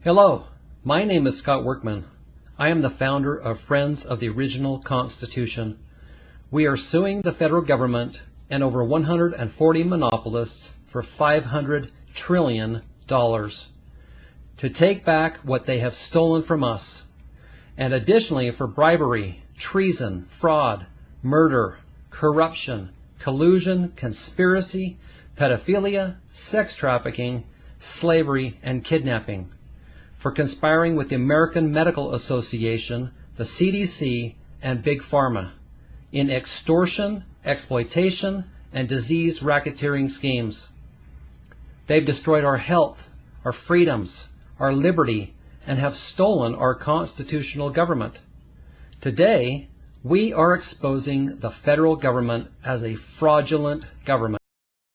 Hello, my name is Scott Workman. I am the founder of Friends of the Original Constitution. We are suing the federal government and over 140 monopolists for $500 trillion to take back what they have stolen from us, and additionally for bribery, treason, fraud, murder, corruption, collusion, conspiracy, pedophilia, sex trafficking, slavery, and kidnapping, for conspiring with the American Medical Association, the CDC, and Big Pharma in extortion, exploitation, and disease racketeering schemes. They've destroyed our health, our freedoms, our liberty, and have stolen our constitutional government. Today, we are exposing the federal government as a fraudulent government.